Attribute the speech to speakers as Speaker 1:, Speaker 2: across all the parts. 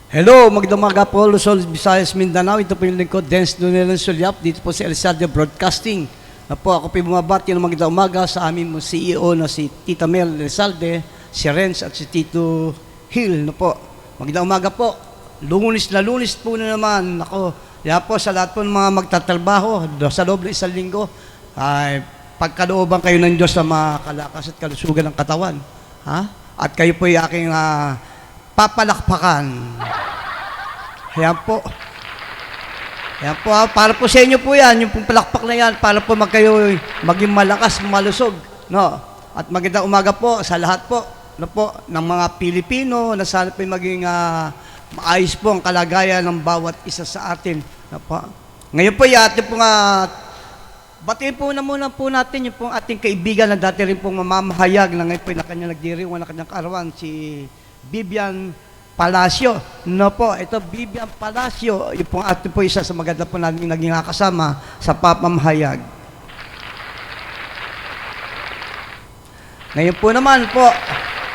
Speaker 1: Hello, magandang umaga po, Luzon, Visayas, Mindanao. Ito po yung lingkod, Dance Nunelan Sulyap, dito po sa Elsadio Broadcasting. Ako po bumabati ng magandang umaga sa aming CEO na si Tita Mel Elsalde, si Renz at si Tito Hill. Magandang umaga po. Lunes na lunes po na naman. Kaya po sa lahat po ng mga magtatrabaho sa loob ng isang linggo, ay pagkalooban kayo ng Diyos na makalakas at kalusugan ng katawan. At kayo po yung aking papalakpakan. Ayan po. Para po sa inyo po yan, yung pong palakpak na yan, para po maging malakas, malusog. No? At magandang umaga po sa lahat po, ng mga Pilipino, na sana po maging maayos po ang kalagayan ng bawat isa sa atin. Ngayon po, ating pong batiin po na muna po natin yung pong ating kaibigan na dati rin pong mamamahayag na ngayon po na kanya nagdiriwang na kanyang kaarawan, si Vivian Palacio. Ito Vivian Palacio, yung pong ating po isa sa maganda po namin naging kasama sa papamahayag. Ngayon po naman po,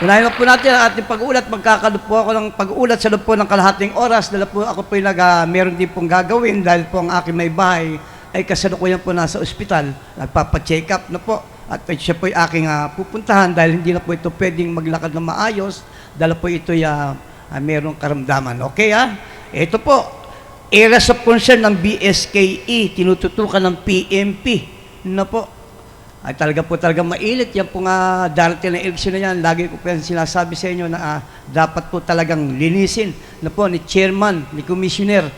Speaker 1: unahin po natin ang ating pag-uulat. Magkakaroon po ako ng pag-uulat sa loob po ng kalahating oras. Dahil po ako po meron din pong gagawin dahil po ang aking may bahay ay kasalukuyan po nasa ospital. Nagpapacheck up na po. At siya po yung aking pupuntahan dahil hindi na po ito pwedeng maglakad na maayos dahil po ito merong karamdaman. Okay Ito po, areas of concern ng BSKE, tinututukan ng PMP. Ay talaga mainit. Yan po darating na eleksyon na yan. Lagi ko po sinasabi sa inyo na dapat po talagang linisin ni Chairman, ni Commissioner,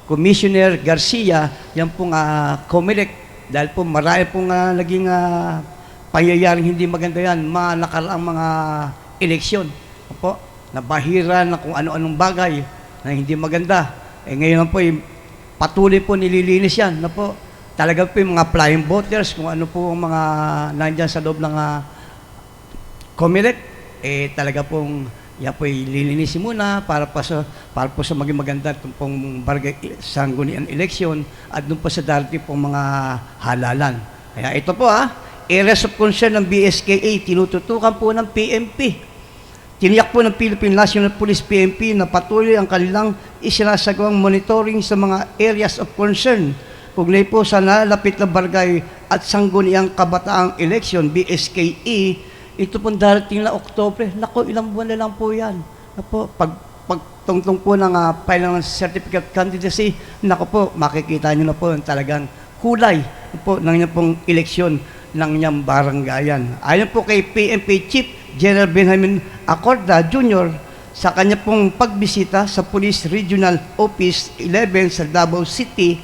Speaker 1: Commissioner Garcia, yan pong COMELEC. Dahil po marami pong naging pangyayaring hindi maganda yan, nakaraang mga eleksyon. Nabahira na kung ano-anong bagay na hindi maganda. Ngayon po, patuloy po nililinis yan. Talaga po yung mga flying voters, kung ano po ang mga nandyan sa loob ng COMELEC, talaga pong yan po lilinisin muna para po sa maging maganda itong pong barangay sanggunian election at doon po sa darating pong mga halalan. Kaya ito po areas of concern ng BSKA, tinututukan po ng PMP. Tiniyak po ng Philippine National Police PMP na patuloy ang kanilang isinasagawang monitoring sa mga areas of concern kugnay po sa nalalapit na barangay at sangguniang kabataang election, BSKE. Ito pong darating na Oktubre. Ilang buwan na lang po yan. Pagtungtong po ng file ng certificate candidacy, makikita nyo na po yung talagang kulay ng inyong pong eleksyon ng inyong barangayan. Ayon po kay PMP Chief General Benjamin Acorda Jr. sa kanya pong pagbisita sa Police Regional Office 11 sa Davao City,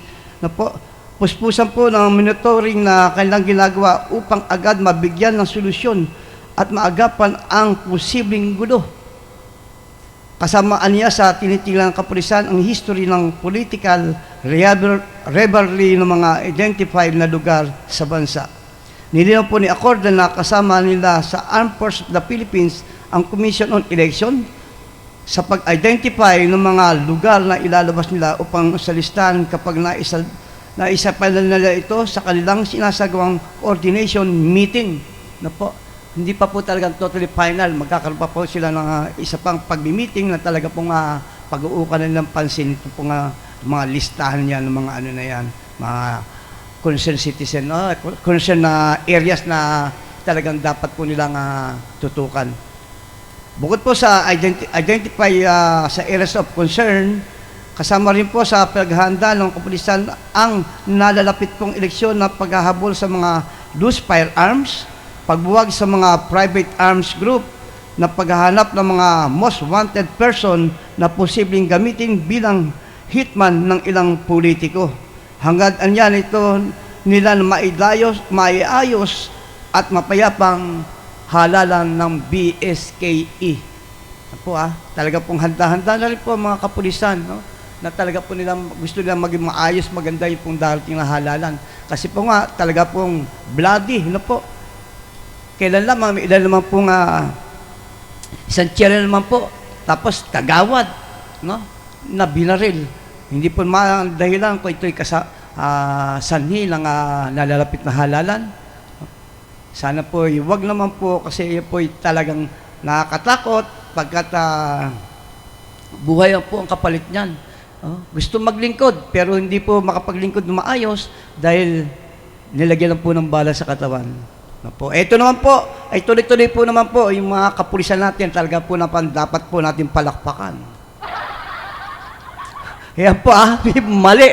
Speaker 1: puspusan po ng monitoring na kanilang ginagawa upang agad mabigyan ng solusyon at maagapan ang posibleng gulo. Kasamaan niya sa tinitingnan ng kapulisan ang history ng political rivalry ng mga identified na lugar sa bansa. Nilinaw po ni Acorda na kasama nila sa Armed Forces of the Philippines ang Commission on Election sa pag-identify ng mga lugar na ilalabas nila upang sa listahan kapag naisa pa nila ito sa kanilang sinasagawang coordination meeting. Hindi pa po talagang totally final. Magkakaroon pa po sila ng isa pang pag-meeting na talaga pong pag-uukan nilang pansin ito pong mga listahan yan, ng mga ano na yan, mga concerned citizen, concerned na areas na talagang dapat po nilang tutukan. Bukod po sa identify sa areas of concern, kasama rin po sa paghahanda ng kapulisan ang nalalapit pong eleksyon na paghahabol sa mga loose firearms, pagbuwag sa mga private arms group, na paghahanap ng mga most wanted person na posibleng gamitin bilang hitman ng ilang politiko. Hangad anyan ito nila na maiayos at mapayapang halalan ng BSKE. Talaga pong handa-handa na rin po mga kapulisan, na talaga po gusto nilang maging maayos, maganda yung pong darating na halalan. Kasi po talaga pong bloody, kailan lamang, may ilan naman pong isang tiyera naman po, tapos kagawad, na binaril. Hindi po dahilan kung ito'y sanhi ng nalalapit na halalan. Sana po, wag naman po kasi po talagang nakakatakot pagkat Buhay po ang kapalit niyan. Gusto maglingkod, pero hindi po makapaglingkod na maayos dahil nilagyan lang po ng bala sa katawan. Po. Ito naman po, ay tuloy-tuloy po naman po, yung mga kapulisan natin, talaga po naman dapat po natin palakpakan. Yan po mali.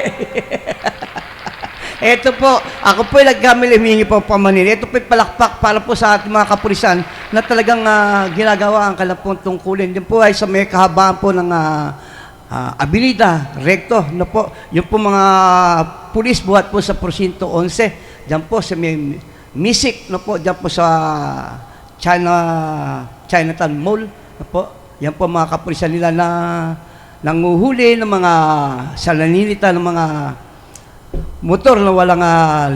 Speaker 1: Ito po, ako po nagkamali, humingi po pamanin. Ito po palakpak para po sa ating mga kapulisan na talagang ginagawa ang kanilang tungkulin. Yan po ay sa may kahabaan po ng abilida, rekto, no po. Yung po mga pulis buhat po sa Porsinto 11. Diyan po sa may Misik, no po, diyan po sa Chinatown Mall, no po. Yan po mga kapulisan nila na nanguhuli ng mga salanilita ng mga motor na walang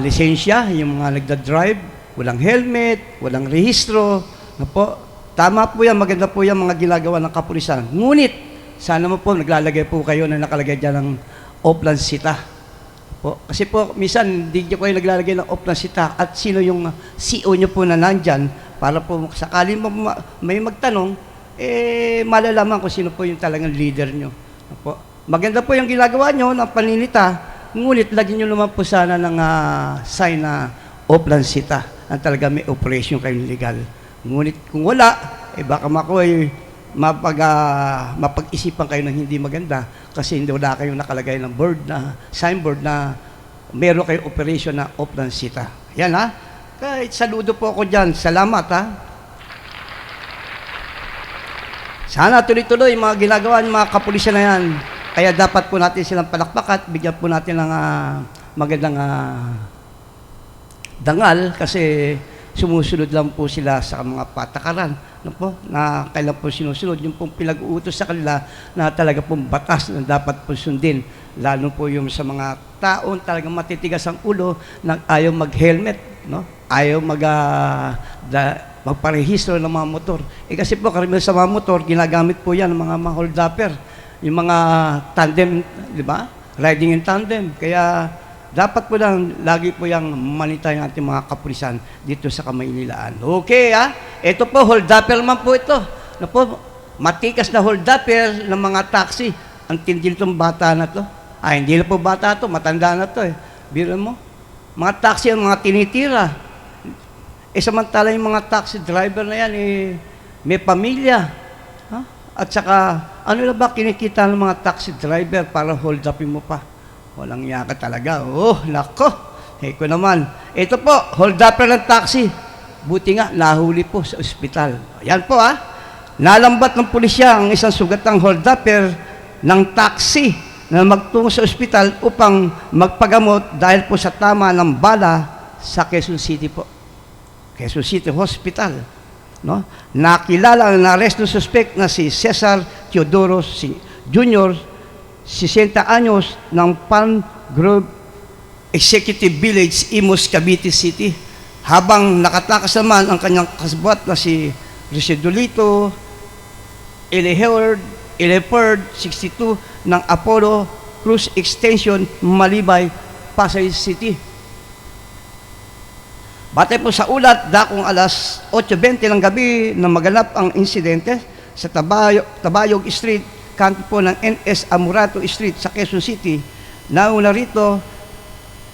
Speaker 1: lisensya, yung mga nagda-drive, walang helmet, walang rehistro, no po. Tama po yan, maganda po yan mga ginagawa ng kapulisan. Ngunit, sana mo po naglalagay po kayo na nakalagay dyan ng Oplan Sita. Po. Kasi po, minsan, hindi nyo kayo naglalagay ng Oplan Sita at sino yung CO nyo po na nandyan para po sakali may magtanong, malalaman kung sino po yung talagang leader nyo. Po. Maganda po yung ginagawa nyo ng paninita, ngunit lagyan nyo naman po sana ng sign na Oplan Sita na talaga may operation kayong legal. Ngunit kung wala, baka mapag-isipan kayo ng hindi maganda kasi hindi wala kayong nakalagay ng signboard na meron kayong operation na Oplan Sita. Yan Kahit saludo po ako dyan. Salamat Sana tuloy-tuloy mga ginagawa ng mga kapulisan na yan. Kaya dapat po natin silang palakpakat, bigyan po natin ng magandang dangal kasi sumusunod lang po sila sa mga patakaran na kailan po sinusunod yung pong pinag-uutos sa kanila na talaga pong batas na dapat po sundin, lalo po yung sa mga taon talagang matitigas ang ulo na ayaw mag-helmet, ayaw magparehistro ng mga motor. Kasi po karamihan sa mga motor, ginagamit po yan ng mga hold-upper, yung mga tandem, di ba? Riding in tandem. Kaya dapat po lang, lagi po yung manitay ng ating mga kapulisan dito sa Kamaynilaan. Okay, Ito po, hold-upper naman po ito. Matikas na hold-upper ng mga taxi. Ang tindi nitong bata na to. Hindi na po bata to, matanda na to Biro mo, mga taxi ang mga tinitira. Samantala yung mga taxi driver na yan, may pamilya. At saka, ano na ba kinikita ng mga taxi driver para hold-upin mo pa? Walang yaka talaga. Nako. Ko naman. Ito po, hold-upper ng taxi. Buti nga, nahuli po sa ospital. Yan po Nalambat ng pulisya ang isang sugatang hold-upper ng taxi na magtungo sa ospital upang magpagamot dahil po sa tama ng bala sa Quezon City po. Quezon City Hospital. Nakilala ang na-arrest ng suspect na si Cesar Teodoro Jr., 60 anyos ng Palm Grove Executive Village, Imus, Cavite City. Habang nakatakas naman ang kanyang kasabwat na si Residolito Eleford, 62, ng Apollo Cruz Extension, Malibay, Pasay City. Batay po sa ulat, dakong alas 8:20 ng gabi na maganap ang insidente sa Tabayog Street, kanto po ng NS Amurato Street sa Quezon City. Nauna rito,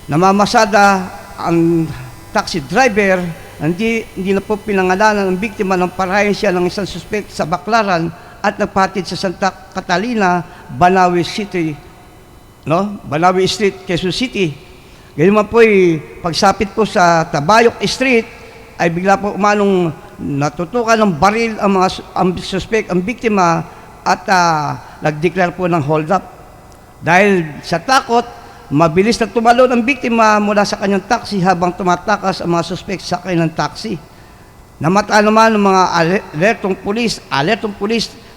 Speaker 1: namamasada ang taxi driver, hindi na po pinangalanan ng biktima ng parayan siya ng isang suspect sa Baclaran at nagpatid sa Santa Catalina, Banawe City, Banawe Street, Quezon City. Ganyan man po pagsapit po sa Tabayog Street, ay bigla po umanong natutukan ng baril ang suspect, ang biktima, at nag-declare po ng hold-up. Dahil sa takot, mabilis na tumalo ng biktima mula sa kanyang taxi habang tumatakas ang mga suspect sa kanyang taxi. Namata naman ng mga alertong pulis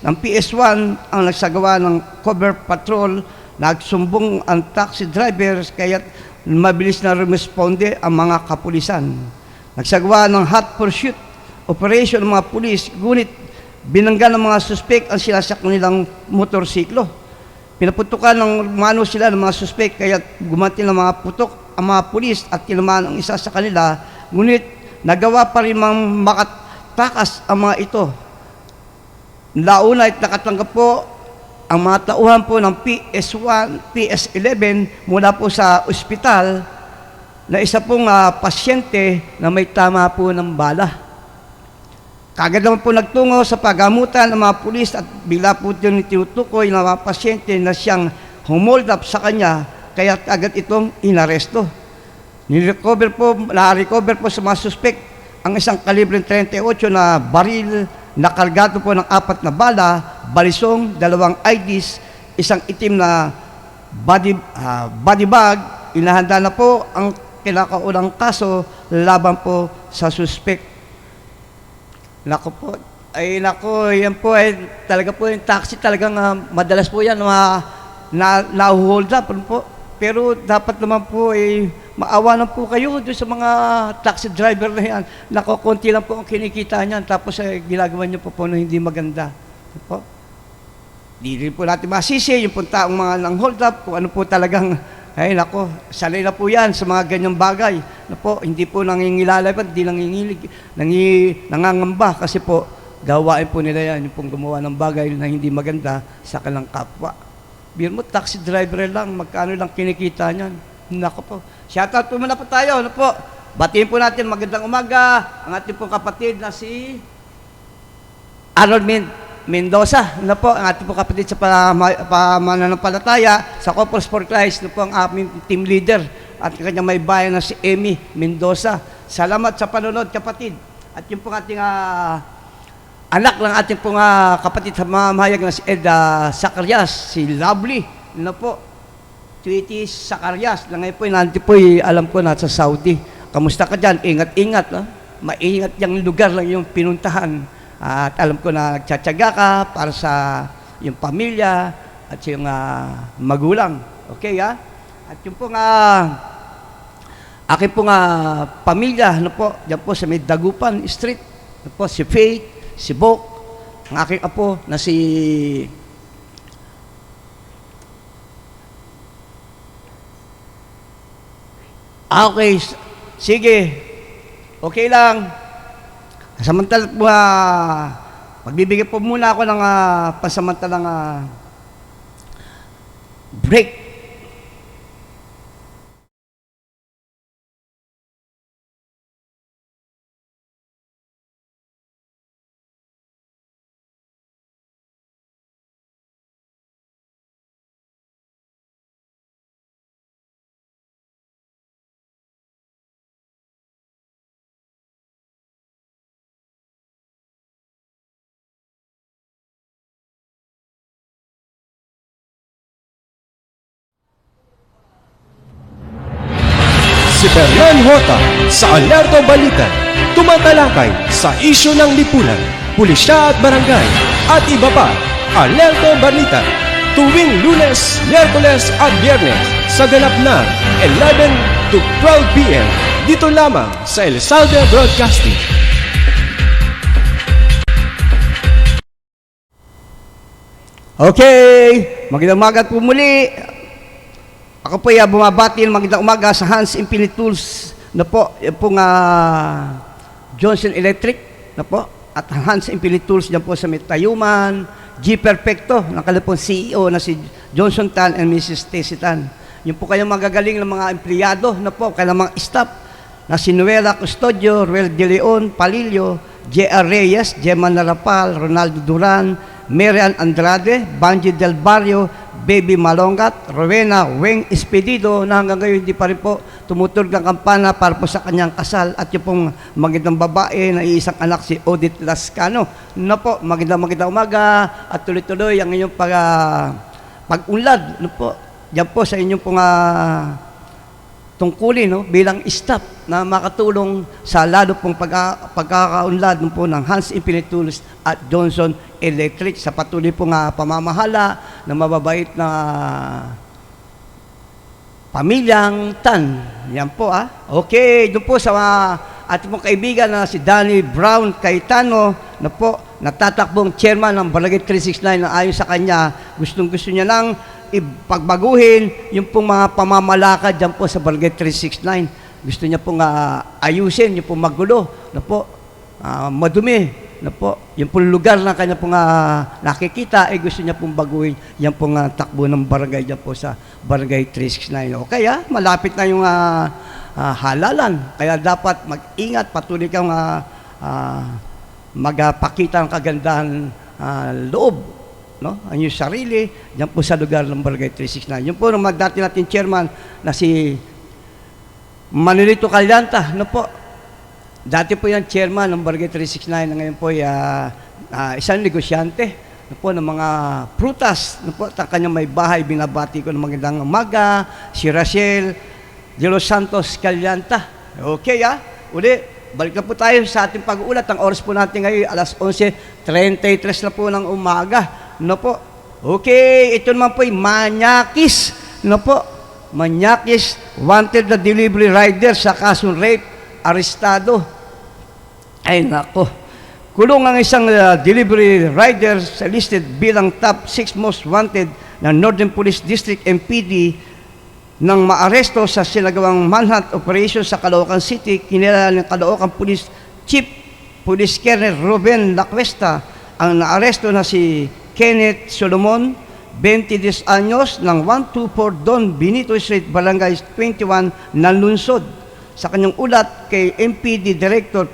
Speaker 1: ng PS1 ang nagsagawa ng cover patrol. Nagsumbong ang taxi drivers kaya mabilis na rumesponde ang mga kapulisan. Nagsagawa ng hot pursuit operation ng mga pulis, ngunit binangga ng mga suspect ang sila sa kanilang motorsiklo. Pinaputukan ng mano sila ng mga suspect kaya gumanti ng mga putok ang mga pulis at tinamaan ang isa sa kanila, ngunit nagawa pa rin makatakas ang mga ito. Launa ay nakatanggap po ang mga tauhan po ng PS1, PS11 mula po sa ospital na isa pong pasyente na may tama po ng bala. Kagad naman po nagtungo sa paggamutan ng mga pulis at bigla po tinutukoy ng mga pasyente na siyang humold up sa kanya, kaya agad itong inaresto. Na-recover po sa mga suspect ang isang kalibre 38 na baril na kargado po ng 4 na bala, balisong, 2 IDs, isang itim na body bag. Inahanda na po ang kinakaulang kaso laban po sa suspect. Nako po, yan po ay talaga po yung taxi talagang madalas po yan na-hold up po. Pero dapat naman po maawa na po kayo doon sa mga taxi driver na yan. Nako, konti lang po ang kinikita niyan, tapos ginagawa niyo po na hindi maganda. Po? Di rin po natin masisi yung pong taong mga nang hold up, kung ano po talagang, nako, sanay na po yan sa mga ganyang bagay. Po, hindi po nangingilala, hindi nangingilig, nangangamba, kasi po, gawain po nila yan, yung pong gumawa ng bagay na hindi maganda sa kanilang kapwa. Biro mo, taxi driver lang, magkano lang kinikita niyan. Nako po. Shoutout po muna po tayo. Ano po? Batiin po natin, magandang umaga, ang ating pong kapatid na si Arnold Mendoza. Ano po? Ang ating pong kapatid sa pamananampalataya sa Corpus for Christ. Ano po ang aming team leader at kanyang may bayan na si Amy Mendoza. Salamat sa panonood, kapatid. At yung pong ating anak ng ating pong kapatid sa mamahayag na si Ed Zacarias, si Lovely. Ano po? Tweety Zacarias, na ngayon po, nanti po, alam ko, nasa Saudi. Kamusta ka dyan? Ingat-ingat. Maingat yung lugar lang yung pinuntahan. At alam ko na nagtsatsaga ka para sa yung pamilya at yung magulang. Okay, ha? At yung po aking po pamilya, ano po, dyan po sa may Dagupan Street, ano po, si Faith, si Bok, ang aking apo na si okay, sige. Okay lang. Samantala po, magbibigay po muna ako ng pasamantalang break.
Speaker 2: Si Fernan Hota sa Alerto Balita, tumatalakay sa isyu ng lipunan, pulisya at barangay at iba pa. Alerto Balita, tuwing Lunes, Miyerkules at Biyernes sa ganap ng 11 to 12 p.m. dito lamang sa El Salve Broadcasting.
Speaker 1: Okay, magandang umaga po muli. Ako po bumabati ng magandang umaga sa Hans Infinite Tools na po, yung pong Johnson Electric na po, at Hans Infinite Tools dyan po sa Tayuman, G Perfecto, ng kalapong CEO na si Johnson Tan and Mrs. Stacy Tan. Yung po kayong magagaling ng mga empleyado na po, kayong mga staff na si Noela Custodio, Ruel De Leon, Palillo, J.R. Reyes, Gemma Narapal, Ronaldo Duran, Marian Andrade, Banji Del Barrio, Baby Malongat, Rowena Weng Espedido, na hanggang ngayon hindi pa rin po tumutulog ang kampana para po sa kanyang kasal, at yung pong magandang babae na iisang anak si Odette Lascano. Na po, magandang umaga at tuloy-tuloy ang inyong pag-unlad. No po, yan po sa inyong pong tungkulin, no, bilang staff na makatulong sa lalo pong pagkakaunlad po ng Hans Infinite Tools at Johnson Electric sa patuloy pong pamamahala ng mababait na pamilyang Tan. Yan po Okay, doon po sa ating pong kaibigan na si Danny Brown Cayetano na po natatakbong chairman ng Barangay 369, na ayon sa kanya, gustong-gusto niya lang ipagbaguhin yung pong mga pamamalakad dyan po sa Barangay 369. Gusto niya pong ayusin, yung pong magulo na po, madumi na po, yung pong lugar na kanya pong nakikita, ay gusto niya pong baguhin, yan pong takbo ng barangay dyan po sa Barangay 369. O kaya, malapit na yung halalan. Kaya dapat mag-ingat, patuloy kang magpakita ng kagandahan loob, no? Ang iyong sarili, dyan po sa lugar ng Barangay 369. Yung po, nung dati natin chairman na si Manolito Calyanta, no po, dati po yung chairman ng Barangay 369 na ngayon po ay isang negosyante no po, ng mga prutas. No po, at kanyang may bahay, binabati ko ng magandang umaga, si Rachel de los Santos Calyanta. Okay uli, balik na po tayo sa ating pag-uulat. Ang oras po natin ngayon, alas 11:33 na po ng umaga. No po, okay, ito naman po ay Manyakis. No po, Manyakis, wanted na delivery rider sa kasong rape, arestado. Ay nako, kulong ang isang delivery rider sa listed bilang top 6 most wanted ng Northern Police District MPD nang maaresto sa sinagawang manhunt operation sa Caloocan City. Kinilala ng Caloocan Police Chief Police Colonel Ruben Lacuesta. Ang naaresto na si Kenneth Solomon, 22 anyos, ng 124 Don Benito Street, Barangay 21, Nanlunsod. Sa kanyang ulat kay MPD Director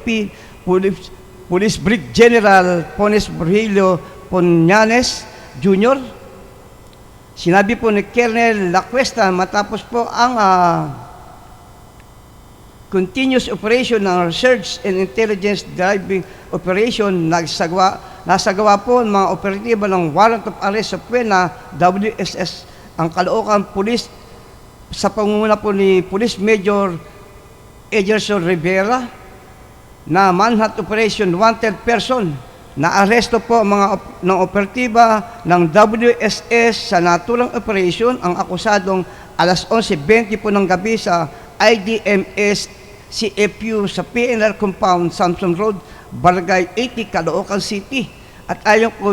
Speaker 1: Police Brig General Pones Virgilio Ponyanes Jr. Sinabi po ni Colonel Lacuesta matapos po ang continuous operation ng Research and Intelligence Driving Operation, nasagawa po ng mga operatiba ng Warrant of Arrest sa Puena, WSS, ang Caloocan Police sa pangunguna po ni Police Major Ederson Rivera na manhunt operation wanted person. Na-aresto po ng operatiba ng WSS sa naturang operation ang akusadong alas 11:20 po ng gabi sa IDMS CFU sa PNR Compound, Samson Road, Barangay 80, Caloocan City. At ayon po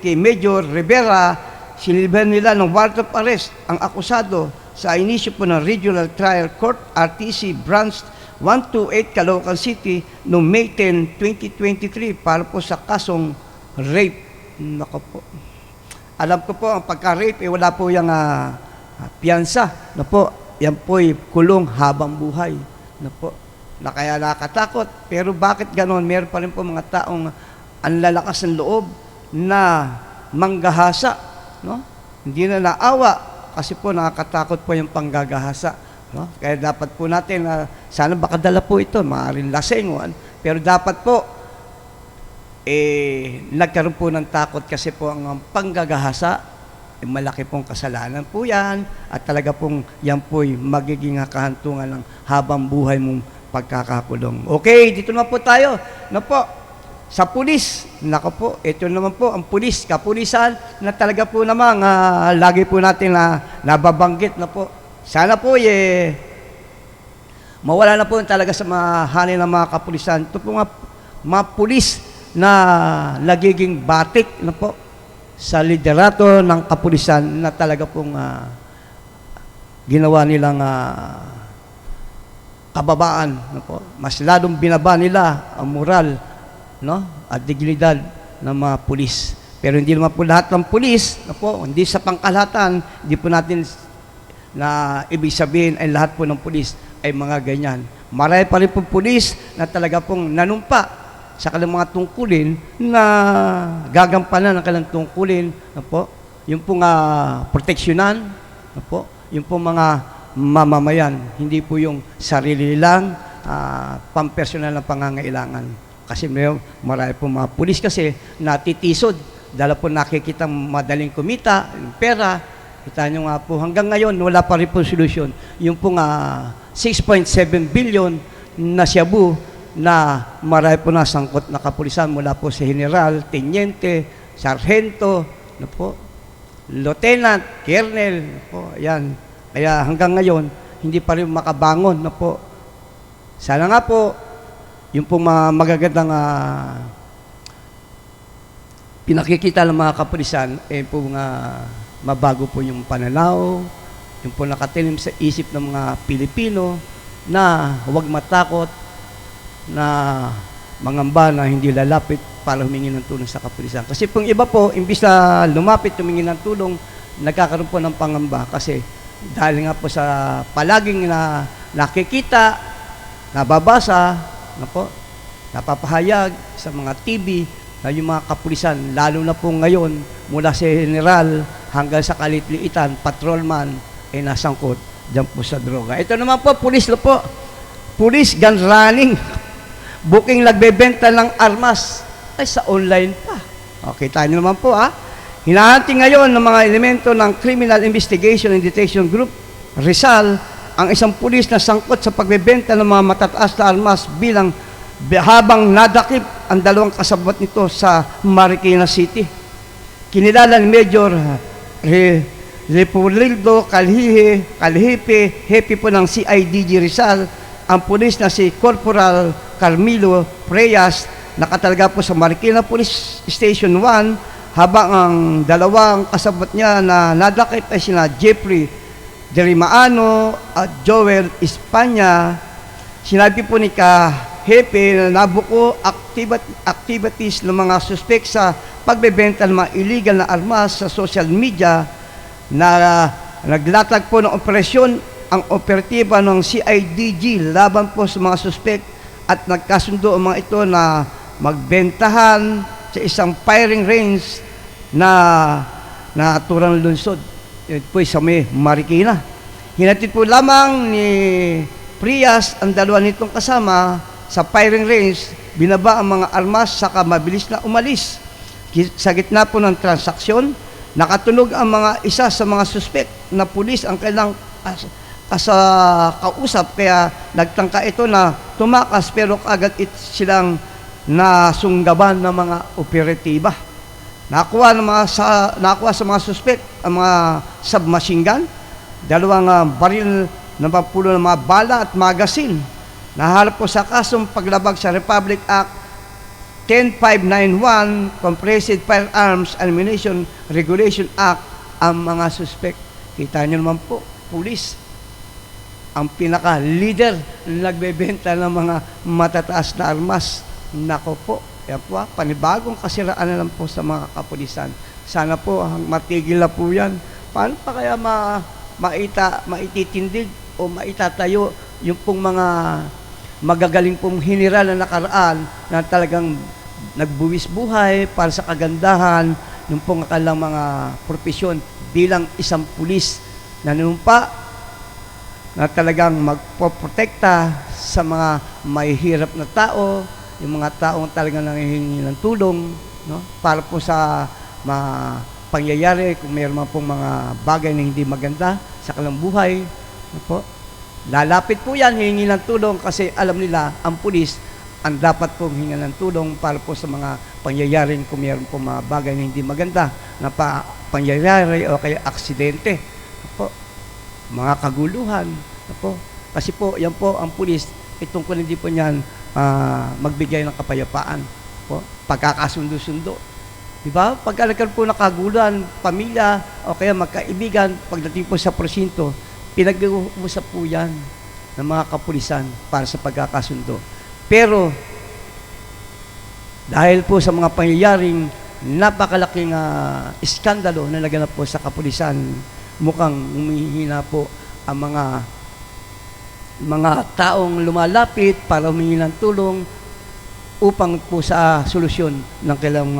Speaker 1: kay Major Rivera, sinilbihan nila ng warrant of arrest ang akusado sa inisyo po ng Regional Trial Court RTC Branch 128 Caloocan City noong May 10, 2023 para po sa kasong rape. Nako po. Alam ko po ang pagka-rape wala po yung piyansa. No po, yan po'y kulong habang buhay. No po. Na kaya nakatakot. Pero bakit ganon? Meron pa rin po mga taong ang lalakas ng loob na manggahasa. No? Hindi na naawa kasi po nakakatakot po yung panggagahasa. No? Kaya dapat po natin, sana baka dala po ito, maaaring lasing, pero dapat po, nagkaroon po ng takot kasi po ang panggagahasa, malaki pong kasalanan po yan, at talaga pong yan po'y magiging kahantungan ng habang buhay mong pagkakakulong. Okay, dito naman po tayo. No po, sa pulis, nako po, ito naman po ang pulis, kapulisan na talaga po namang lagi po natin nababanggit na po. Sana po mawala na po talaga sa mahanin ng mga kapulisan. Ito po mga pulis na nagiging batik na po sa liderato ng kapulisan na talaga pong ginawa nilang kababaan. Na po. Mas lalong binaba nila ang moral, no? At dignidad ng mga pulis. Pero hindi naman po lahat ng pulis, na po, hindi sa pangkalahatan, hindi po natin na ibig sabihin ay lahat po ng pulis ay mga ganyan. Marami pa rin po pulis na talaga pong nanumpa sa kanilang mga tungkulin na gagampanan ng kanilang tungkulin. Na po, yung pong proteksyonan, na po, yung pong mga mamamayan, hindi po yung sarili lang pampersonal na pangangailangan. Kasi marami po mga pulis kasi natitisod dahil po nakikita madaling kumita, yung pera. Kita nyo nga po, hanggang ngayon, wala pa rin po solusyon. Yung pong 6.7 billion na Shabu na marami po nasangkot na kapulisan mula po sa General, Teniente, Sargento, no po, Lieutenant, Colonel, no po, ayan. Kaya hanggang ngayon, hindi pa rin makabangon, no po. Sana nga po, yung pong magagandang pinakikita ng mga kapulisan, pong mabago po yung pananaw, yung po nakatilim sa isip ng mga Pilipino na huwag matakot, na mangamba na hindi lalapit para humingi ng tulong sa kapulisan. Kasi pong iba po, imbis na lumapit humingi ng tulong, nagkakaroon po ng pangamba kasi dahil nga po sa palaging na nakikita, nababasa, napapahayag sa mga TV na yung mga kapulisan, lalo na po ngayon, mula sa general hanggang sa kalitliitan, patrolman, ay nasangkot dyan po sa droga. Ito naman po, pulis na po. Pulis gun running. Booking nagbebenta ng armas ay sa online pa. Okay, tayo naman po Hinahanting ngayon ng mga elemento ng Criminal Investigation and Detection Group, Rizal, ang isang pulis na sangkot sa pagbebenta ng mga matataas na armas habang nadakip ang dalawang kasabot nito sa Marikina City. Kinilala ni Major Leopoldo Calhipe, hepe po ng CIDG Rizal, ang pulis na si Corporal Carmelo Preyas, nakatalaga po sa Marikina Police Station 1, habang ang dalawang kasabot niya na nadakip ay sina Jeffrey Derimaano at Joel Espanya. Sinabi po ni Hepe na nabuko activities ng mga suspek sa pagbebenta ng mga illegal na armas sa social media na naglatag po ng operasyon ang operatiba ng CIDG laban po sa mga suspek at nagkasundo ang mga ito na magbentahan sa isang firing range na naturang lungsod. Ito po sa may Marikina. Hinatid po lamang ni Prias ang dalawa nitong kasama sa firing range, binaba ang mga armas saka mabilis na umalis. Sa gitna po ng transaksyon, nakatunog ang mga isa sa mga suspect na pulis ang kailang kausap, kaya nagtangka ito na tumakas pero agad silang nasunggaban ng mga operatiba. Nakuha sa mga suspect ang mga submachine gun, dalawang baril na pampulo ng mga bala at magasin. Nahalap po sa kasong paglabag sa Republic Act 10591, Compressed Firearms Ammunition Regulation Act, ang mga suspect. Kita nyo naman po, pulis, ang pinaka-leader na nagbebenta ng mga matataas na armas. Nako po, yan po panibagong kasiraan na lang po sa mga kapulisan. Sana po matigil na po yan. Paano pa kaya maititindig o maitatayo yung pong mga magagaling pong general na nakaraan na talagang nagbuwis buhay para sa kagandahan ng pong akalang mga profesyon bilang isang pulis na nanumpa na talagang magpoprotekta sa mga mahihirap na tao, yung mga taong talagang nangihingi ng tulong, no? Para po sa mga pangyayari, kung mayroon man pong mga bagay na hindi maganda sa kanilang buhay, no po? Lalapit po yan, hihingi ng tulong kasi alam nila, ang pulis, ang dapat pong hinga ng tulong para po sa mga pangyayaring kung mayroon pong mga bagay na hindi maganda na pangyayari o kaya aksidente, no po? Mga kaguluhan, no po? Kasi po, yan po ang pulis, itong kung hindi po niyan magbigay ng kapayapaan po, pagkakasundo-sundo. Diba? Pagka nagkaroon po ng kaguluhan, pamilya, o kaya magkaibigan, pagdating po sa presinto, pinag-uusap po yan ng mga kapulisan para sa pagkakasundo. Pero, dahil po sa mga pangyayaring napakalaking iskandalo na naganap po sa kapulisan, mukhang humihina po ang mga taong lumalapit para humingi ng tulong upang po sa solusyon ng kailang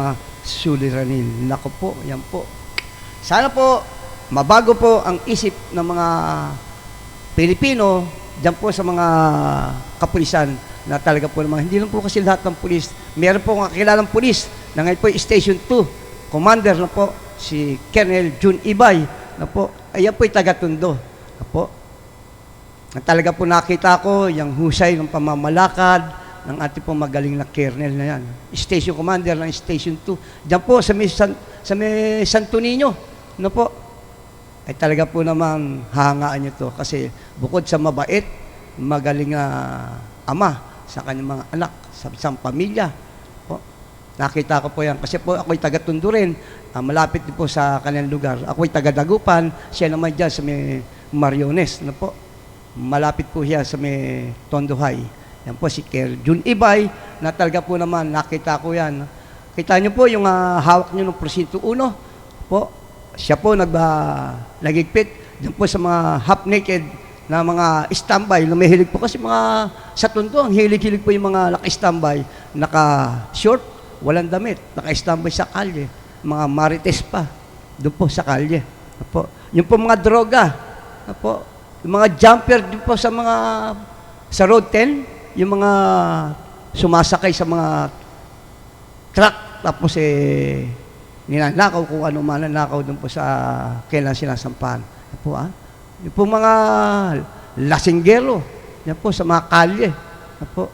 Speaker 1: suliranin. Nako po, yan po. Sana po, mabago po ang isip ng mga Pilipino dyan po sa mga kapulisan na talaga po naman. Hindi lang po kasi lahat ng pulis. Meron po kakilalang pulis na ngayon po Station 2, Commander na po, si Colonel Jun Ibay na po. Ayan po yung taga-Tondo. Na po. Na talaga po nakita ko yung husay ng pamamalakad ng ating pong magaling na kernel na yan. Station Commander ng Station 2. Diyan po sa may Santo Niño. No po? Ay talaga po naman hangaan nyo to. Kasi bukod sa mabait, magaling ama sa kanyang mga anak, sa isang pamilya. Po. Nakita ko po yan. Kasi po ako'y taga-Tondo rin. Malapit din po sa kanyang lugar. Ako'y taga-Dagupan. Siya naman dyan sa may Mariones. No po? Malapit po siya sa may Tondo High. Yan po si Ker Jun Ibay, na talaga po naman nakita ko yan. Kita niyo po yung hawak niyo ng presinto 1 po. Siya po nagigpit diyan po sa mga half-naked na mga standby na may hilig po kasi mga sa Tondo, ang hilig-hilig po yung mga naka-standby, naka-short, walang damit, naka-standby sa kalye, mga marites pa, doon po sa kalye. Po. Yung po mga droga, po, yung mga jumper din po sa Road 10, yung mga sumasakay sa mga truck, tapos ninanakaw kung ano man nanakaw doon po sa kailan sinasampahan. Po, yung po mga lasinggero, yan po sa mga kalye. Po.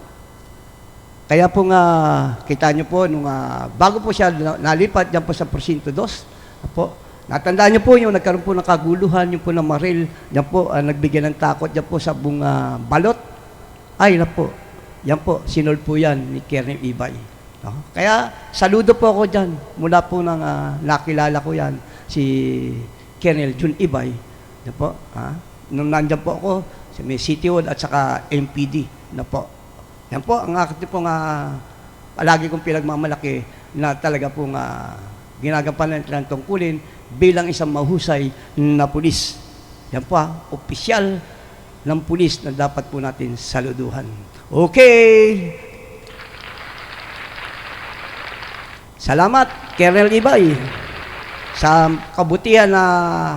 Speaker 1: Kaya po kita nyo po, bago po siya nalipat dyan po sa Presinto 2, po, natandaan nyo po yung nagkaroon po ng kaguluhan, yung po ng maril, yan po, nagbigay ng takot, yan po sa buong balot. Ay, na po, yan po, sinold po yan ni Colonel Ibay. Kaya, saludo po ako dyan, mula po nang nakilala ko yan, si Colonel Jun Ibay. Yan po, nung nandyan po ako, sa may City Hall at saka MPD na po. Yan po, ang akin po palagi kong pinagmamalaki na talaga po ginagampanan ng tungkulin bilang isang mahusay na pulis. Yan po, opisyal ng pulis na dapat po natin saluduhan. Okay! Salamat, Colonel Ibay, sa kabutihan na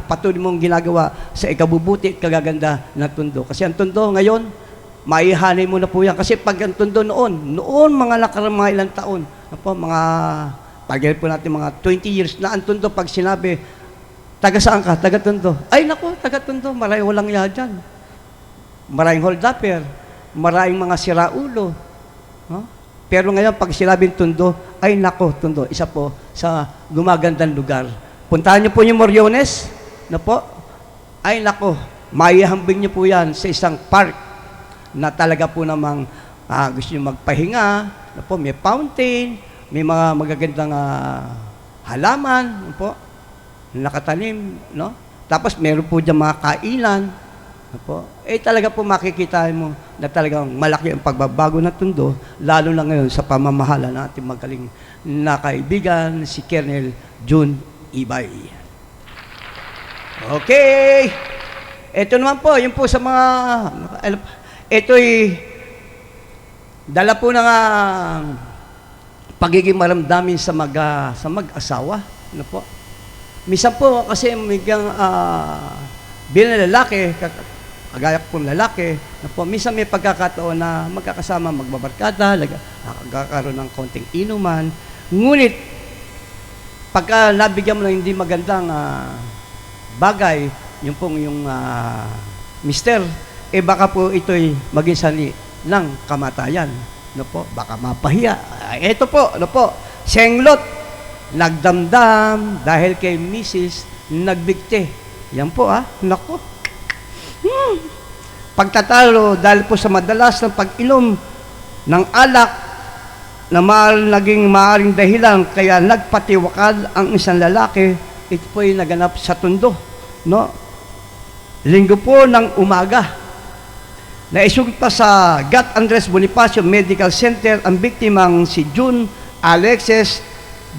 Speaker 1: patuloy mong ginagawa sa ikabubuti at kagaganda ng Tondo. Kasi ang Tondo ngayon, maihanay mo na po yan. Kasi pag ang Tondo noon mga nakarang mga ilang taon, pagyan po natin mga 20 years na ang Tondo, pag sinabi, taga saan ka? Taga Tondo. Ay naku, taga Tondo, maraming walang iya dyan. Maraming hold-upper, maraming mga siraulo. Pero ngayon, pag sinabing Tondo, ay nako, Tondo, isa po sa gumagandang lugar. Puntahan niyo po yung Moriones, na po, ay nako, maihambing niyo po yan sa isang park na talaga po namang gusto niyo magpahinga, na po, may fountain, may mga magagandang halaman, na po, nakatanim, no? Tapos meron po dyan mga kainan, na po, talaga po makikita mo na talagang malaki ang pagbabago ng Tondo, lalo na ngayon sa pamamahala ng ating magaling na kaibigan, si Colonel Jun Ibay. Okay! Ito naman po, yun po sa mga, ito'y dala po ng pagiging maramdamin sa mag-asawa. Ano po? Minsan po, kasi bilang lalaki, kagaya po ng lalaki, na po, minsan may pagkakataon na magkakasama, magbabarkada, magkakaroon ng konting inuman. Ngunit, pagka nabigyan mo ng hindi magandang bagay, yung mister, baka po ito'y maging sani ng kamatayan. No po? Baka mapahiya. Ito po, no po, senglot, nagdamdam dahil kay Mrs. nagbigte. Yan po, nako. Pagtatalo dahil po sa madalas ng pag-inom ng alak na naging maaaring dahilan kaya nagpatiwakal ang isang lalaki. Ito po yung naganap sa Tondo, no? Linggo po ng umaga, naisugpa sa Gat Andres Bonifacio Medical Center ang biktimang si June Alexis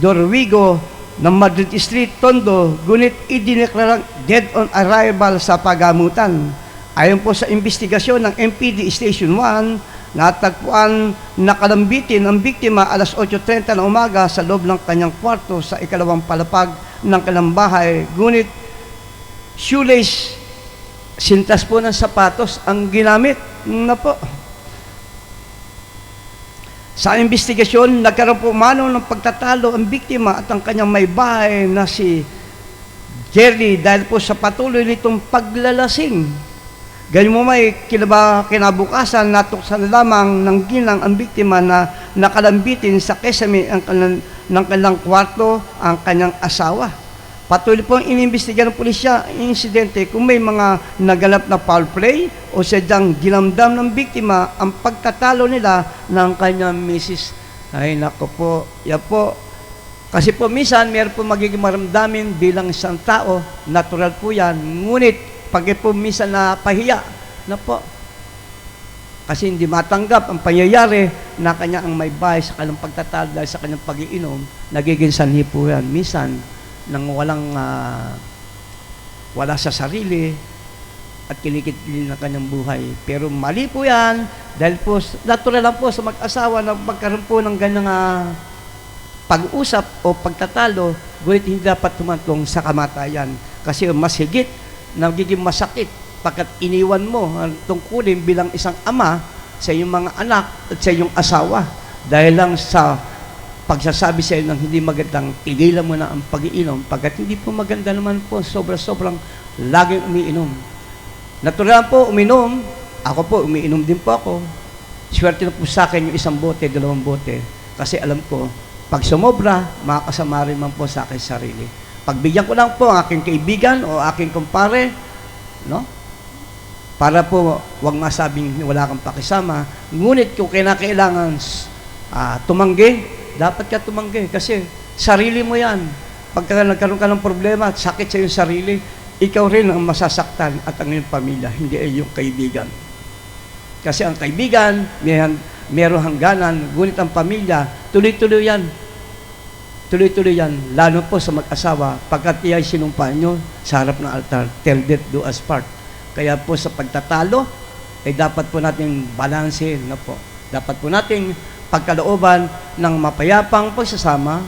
Speaker 1: Dorwigo ng Madrid Street, Tondo, ngunit idineklarang dead on arrival sa pagamutan. Ayon po sa investigasyon ng MPD Station 1, natagpuan nakalambitin ang biktima alas 8:30 ng umaga sa loob ng kanyang kwarto sa ikalawang palapag ng kanilang bahay. Ngunit shoelace, sintas po ng sapatos ang ginamit na po. Sa investigasyon, nagkaroon po mano ng pagtatalo ang biktima at ang kanyang may bahay na si Jerry dahil po sa patuloy nitong paglalasing. Ganyan mo may kinabukasan, natuksan lamang ng ginang ang biktima na nakalambitin sa kesame ng kanilang kwarto ang kanyang asawa. Patuloy po ang inimbestiga ng pulisya ang insidente kung may mga naganap na foul play o sadyang ginamdam ng biktima ang pagtatalo nila ng kanyang misis. Ay, nako po. Yan po. Kasi po minsan, meron po magiging maramdamin bilang isang tao. Natural po yan. Ngunit, pag po minsan na pahiya, na po. Kasi hindi matanggap ang pangyayari na kanya ang may bahay sa kanyang pagtatalo dahil sa kanyang pag-iinom, nagiging sanhi po yan. Minsan, nang wala sa sarili at kinikit-kilin ng kanyang buhay. Pero mali po yan dahil po, natural lang po sa mag-asawa na magkaroon po ng ganyang pag-usap o pagtatalo, ngunit hindi dapat tumantong sa kamatayan. Kasi mas higit, nagiging masakit pagkat iniwan mo ang tungkulin bilang isang ama sa iyong mga anak at sa iyong asawa. Dahil lang sa pagsasabi sa iyo ng hindi magandang, tigilan mo na ang pag-iinom pagkat hindi po maganda naman po, sobrang laging umiinom. Natural po uminom, ako po umiinom din po ako. Swerte na po sa akin yung 1 bote, 2 bote. Kasi alam ko, pag sumobra, makakasama rin man po sa akin sarili. Pagbigyan ko lang po ang aking kaibigan o aking kumpare, no? Para po wag masabing wala kang pakisama. Ngunit kung kinakailangan tumanggi, dapat ka tumanggi kasi sarili mo yan. Pagka nagkaroon ka ng problema at sakit sa iyong sarili, ikaw rin ang masasaktan at ang iyong pamilya, hindi ay yung kaibigan. Kasi ang kaibigan, mayroong hangganan, ngunit ang pamilya, tuloy-tuloy yan. Tuloy-tuloy yan, lalo po sa mag-asawa, pagkat iya'y sinumpa nyo sa harap ng altar, till death do us part. Kaya po sa pagtatalo, ay dapat po natin balansin na po. Dapat po natin pagkalooban ng mapayapang pagsasama,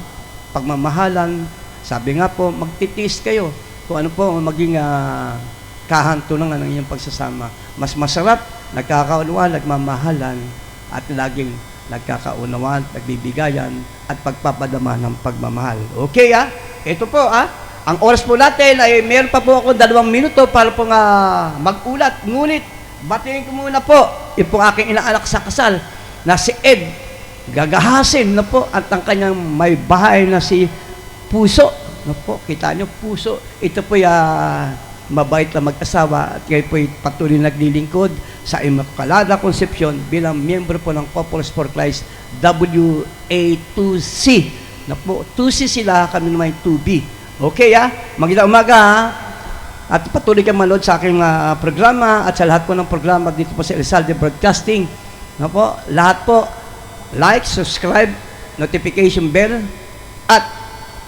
Speaker 1: pagmamahalan. Sabi nga po, magtitiis kayo kung ano po maging kahantunan ng inyong pagsasama. Mas masarap, nagkakaunawaan, nagmamahalan, at laging nagkakaunawaan, nagbibigayan, at pagpapadama ng pagmamahal. Okay Ito po ang oras po natin ay meron pa po ako 2 minuto para po mag-ulat. Ngunit, batiin ko muna po yung po aking inaanak sa kasal na si Ed. Gagahasin na po at ang kanyang may bahay na si Puso. No po, kita nyo, Puso. Ito po mabait na mag-asawa at kayo po patuloy naglilingkod sa Immaculada Concepcion bilang miyembro po ng Couples for Christ WA2C. Na po, 2C sila, kami naman 2B. Okay magandang umaga at patuloy kang manood sa aking programa at sa lahat po ng programa dito po sa Elsalde Broadcasting. No po, lahat po, like, subscribe, notification bell, at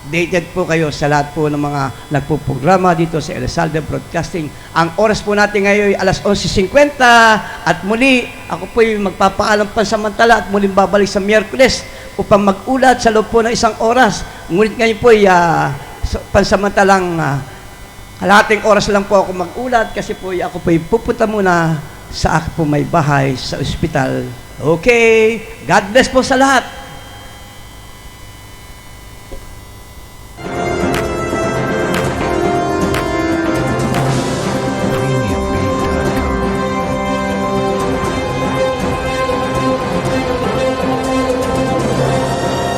Speaker 1: updated po kayo sa lahat po ng mga nagpo-programa dito sa Elsalde Broadcasting. Ang oras po natin ngayon ay alas 11:50 at muli, ako po yung magpapaalam pansamantala at muling babalik sa Miyerkules upang mag-ulat sa loob po ng 1 oras. Ngunit ngayon po ay pansamantalang kalahating oras lang po ako mag-ulat kasi po ako po pupunta muna sa ako po may bahay sa ospital. Okay, God bless po sa lahat.